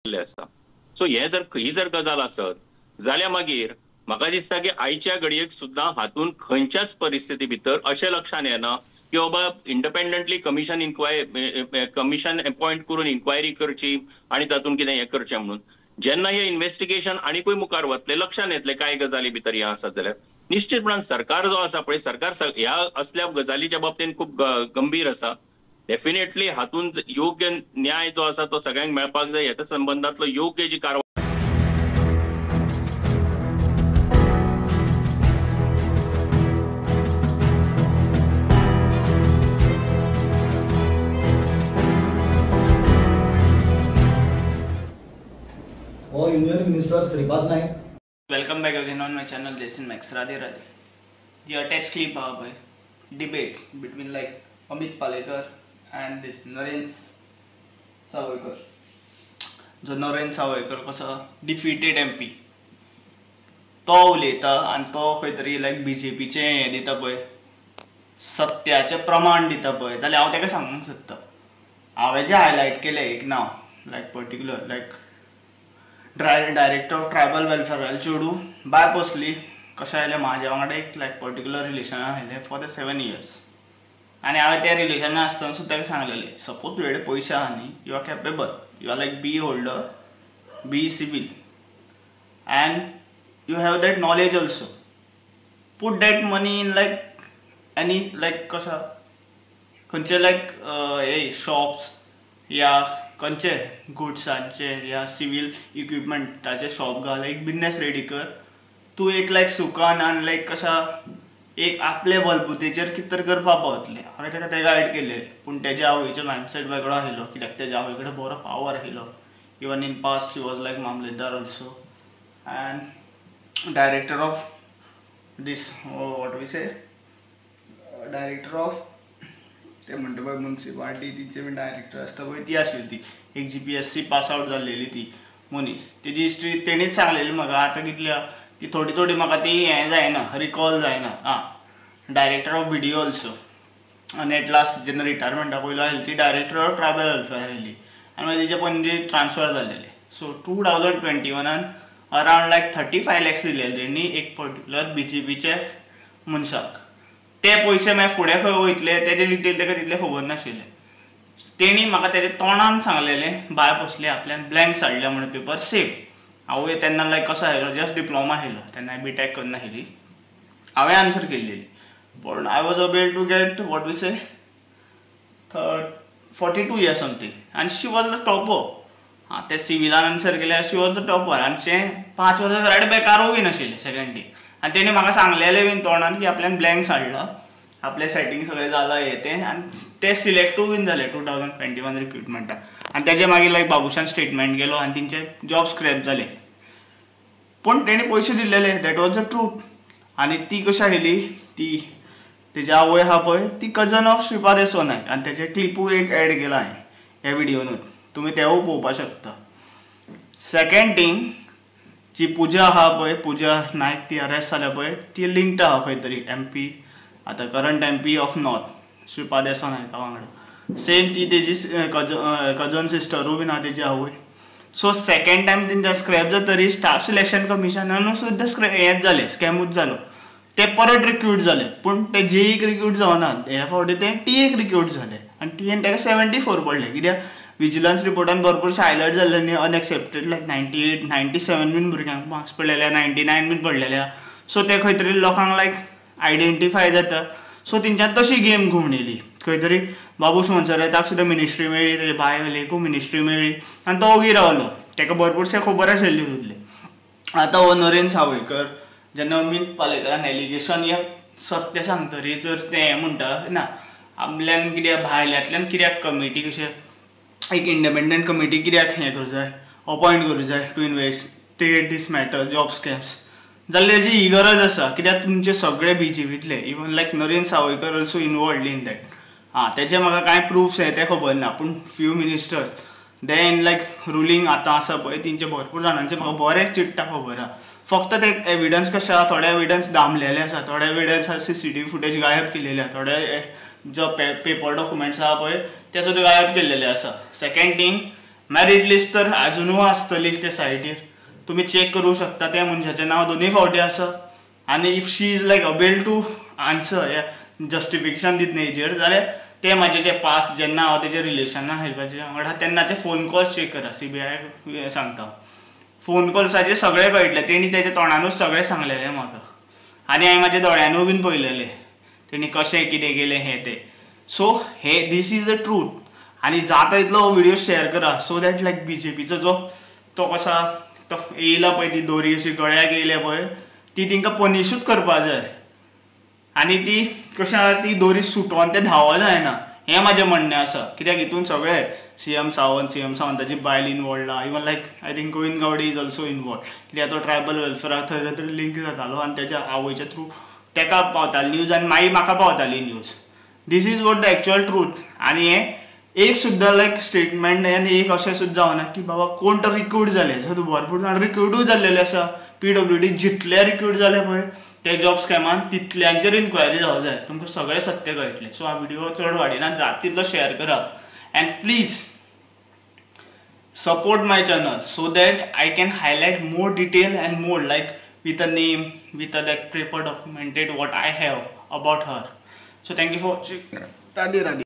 केल्ले आसा. सो ही जर गजाल आसत जाल्यार मागीर म्हाका दिसता की आयच्या घडयेक सुद्दां हातून खंयच्याच परिस्थिती भितर अशें लक्षात येना की बाबा इंडिपेंडंटली कमिशन अपॉइंट करून इन्क्वायरी करची आणि तातूंत कितें हें करचें म्हणून. जेन्ना हे इन्व्हेस्टिगेशन आनीकूय मुखार वतले लक्षात येतले काय गजाली भितर हें आसत जाल्यार निश्चितपणान सरकार जो आसा पळय सरकार ह्या असल्या गजालीच्या बाबतींत खूब गंभीर आसा. डेफिनेटली हातूंत योग्य न्याय जो आसा तो सगळ्यांक मेळपाक जाय. हेच्या संबंधांतलो योग्य जी कारवाय Union Minister Sripad Naik. Welcome back again on my channel Jason Max. Radhe Radhe. The text clip by debates between like Amit Palekar and this Naren Savoykar. जो नरेन सावयकर कसो डिफिटेड MP तो उलयता आनी तो खंय तरी लायक BJPचे हें दिता पळय सत्याचें प्रमाण दिता पळय जाल्यार हांव ताका सांगूंक सोदता. हांवें जें हायलायट केलें एक नांव like particular like director of tribal welfare चेडू बाय पोसली कशें आयलें म्हाज्या वांगडा एक लायक पर्टिक्युलर रिलेशनान आयलें फॉर द 7 years आनी हांवें त्या रिलेशनान आसतना सुद्दां ताका सांगलेलें सपोज तुजे कडेन पयशे आहा न्ही you are capable you are like B holder B civil and you have that knowledge also put that money in like any like कशा खंयचे लायक हे शॉप्स या खंयचे गुड्सांचे या सिवील इक्विपमेंटाचे शॉप घाल एक बिजनेस रेडी कर. तूं एक लायक सुखान आनी लायक कशा एक आपले बलबुतेचेर कितें तरी करपाक पावतलें. हांवें ताका तें गायड केलें पूण तेज्या आवयचो मायंडसेट वेगळो आशिल्लो कित्याक तेज्या आवय कडेन बरो पावर आशिल्लो. Even in past she was like mamlatdar also and director of this what we say director of ते म्हणटा पळय म्युनिसिपालिटी तिचे बी डायरेक्टर आसता पळय ती आशिल्ली ती एक GPSC पास आउट जाल्लेली ती मनीस. तेजी हिस्ट्री तेणीच सांगलेली म्हाका आतां कितल्या ती थोडी म्हाका ती हें जायना रिकॉल जायना. डायरेक्टर ऑफ BDO ऑल्सो आनी एट लास्ट जेन्ना रिटायरमेंटा पयलो आयली ती director of tribal welfare oily आनी मागीर तिचे पणजे ट्रान्सफर जाल्लेले. सो 2021 अरावंड लायक 35 lakhs दिलेले तेणी एक पर्टिक्युलर BJPचे मनशाक. ते पयशे मागीर फुडें खंय वयतले तेजे डिटेल ताका तितले खबर नाशिल्ले. तेणी म्हाका तेजे तोंडान सांगलेलें बाय पोसले आपल्यान ब्लँक साडल्या म्हणून पेपर सेव. हांवूय तेन्ना लायक कसो आयलो जस्ट डिप्लोमा आयलो तेन्ना BTech करनाशिल्ली हांवें आन्सर केल्लेली but I was able to get what we say 42 years something आनी शी वॉज द टॉपर. ते सिविलान आन्सर केल्यार शी वॉज द टॉपर आनी तें 5 वर्सां रायट बेकारूय नाशिल्लें सेकंड डे. आनी तेणी म्हाका सांगलेलें बीन तोंडान की आपल्यान ब्लँक साडला आपलें सेटींग सगळें जालां हें तें आनी ते सिलेक्टूय बीन जाले 2021 रिक्रुटमेंटाक आनी तेजे मागीर लायक बाबुशान स्टेटमेंट गेलो आनी तेंचे जॉब स्क्रॅप जाले. पूण तेणी पयशे दिल्लेले दॅट वॉज द ट्रूथ. आनी ती कशी आशिल्ली ती तेजी आवय आहा पळय ती कजन ऑफ श्रीपाद येसो नायक आनी तेजे क्लिपूय एक एड केला हांवें ह्या विडियोनूच तुमी तेवूय पळोवपाक शकता. सेकंड थिंग जी पुजा आहा पळय पुजा नायक ती अरेस्ट जाल्या पळय ती लिंक्ड आहा खंय तरी MP आतां current MP of north Shripad Yesso नायका वांगडा सेम ती तेजी कजन सिस्टरूय बीन आहा तेजी आवय. सो सेकंड टायम तेंच्या स्क्रॅप जातरी स्टाफ सिलेक्शन कमिशनानूय सुद्दां हेंच जालें स्कॅमूच जालो. ते परत रिक्रूट जाले पूण ते JEEक रिक्रूट जावना ह्या फावटी ते TEक रिक्रूट जाले आनी TEन ताका 74 पडले कित्याक विजिलन्स रिपोर्टान भरपूरशे हायलायट जाल्ले न्ही अनएक्सेप्टेड लायक 98 97 बीन भुरग्यांक मार्क्स पडलेले 99 बीन पडलेले. सो ते खंय तरी लोकांक लायक आयडेंटिफाय जाता. सो तेंच्यान तशी गेम घुवणिली खंय तरी बाबूश मनसरेताक सुद्दां मिनिस्ट्री मेळ्ळी तेजे बायलेकूय मिनिस्ट्री मेळ्ळी आनी तो ओगी रावलो ताका भरपूरशे खबर आशिल्ली उरले. आतां हो नरेन सावयकर जेन्ना अमित पालेकरान एलिगेशन हें सत्य सांगतरी जर ते हें म्हणटा ना आपल्यान कित्याक भायल्यांतल्यान कित्याक कमिटी कशें एक इंडिपेंडंट कमिटी कित्याक हें करूं जाय अपॉयंट करूं जाय to investigate this matter job scams जाल्यार तेजी ही गरज आसा कित्याक तुमचे सगळे BJPतले even like Naren Sawaikar also involved in that. तेजे म्हाका कांय प्रूफ्स हे ते खबर ना पूण few ministers then like ruling आतां आसा पळय तेंचे भरपूर जाणांचे म्हाका बरें चिट्टा खबर आहा. फक्त ते एविडन्स कशें आहा थोडे एविडन्स दामलेले आसा थोडे एविडन्स CCTV फुटेज गायब केलेले आहा थोडे जो पेपर डॉक्युमेंट्स आहा पळय ते सुद्दां गायब केल्लेले आसा. सेकंड थिंग मॅरिट लिस्ट तर अजूनही आसतली त्या सायटीर, तुम्ही चेक करू शकता. त्या मनशाचें नांव दोनूय फावटी आसा. आनी if she is like able to answer या जस्टिफिकेशन दितना हेजेर, जाल्यार ते म्हाजे जे पास्ट जेन्ना हांव तेजे रिलेशनान आयिल्ल्याचे वांगडा तेन्नाचे फोन कॉल्स चेक करा. CBI सांगता फोन कॉल्साचे सगळे कळटले. तेणी तेच्या तोंडानूच सगळें सांगलेलें म्हाका, आनी हांवें म्हाज्या दोळ्यानूय बीन पळयलेलें तेणी कशें कितें केलें हें तें. सो हे दीस इज द ट्रूथ. आनी जाता तितलो हो व्हिडिओ शेअर करा, सो दॅट लायक BJPचो जो तो कसा तो येयला पळय, ती दोरी अशी गळ्याक येयल्या पळय, ती तिंकां पनिशूच करपा जाय. आनी ती कशें आसा, ती दोरी सुटोवन ते धांवों जायना, हें म्हाजें म्हणणें आसा. कित्याक हितून सगळे CM सावंताची बायल इनवॉल्ड आहा. Even like I think Govind Gawde is also involved. कित्याक तो ट्रायबल वेलफेअराक थंय तरी लिंक जातालो आनी तेच्या आवयच्या थ्रू तेका पावताली न्यूज आनी मागीर म्हाका पावताली news. This is what the actual truth. आनी हें एक सुद्दां लायक स्टेटमेंट आनी एक अशें सुद्दां जावना की बाबा कोण तो रिक्रूट जाले. सो भरपूर जाण रिक्रूटूय जाल्लेले आसा. PWD जितले रिक्रूट जाले पळय ते जॉब स्कॅमान, तितल्यांचेर इन्क्वायरी जावं जाय. तुमकां सगळें सत्य कळटलें. सो हा व्हिडिओ चड वाडिना, जाता तितलो शेअर करा. And please support my channel so that I can highlight more detail and more, like with a name, with a like paper documented what I have about her. So thank you for watching. Radhe Radhe.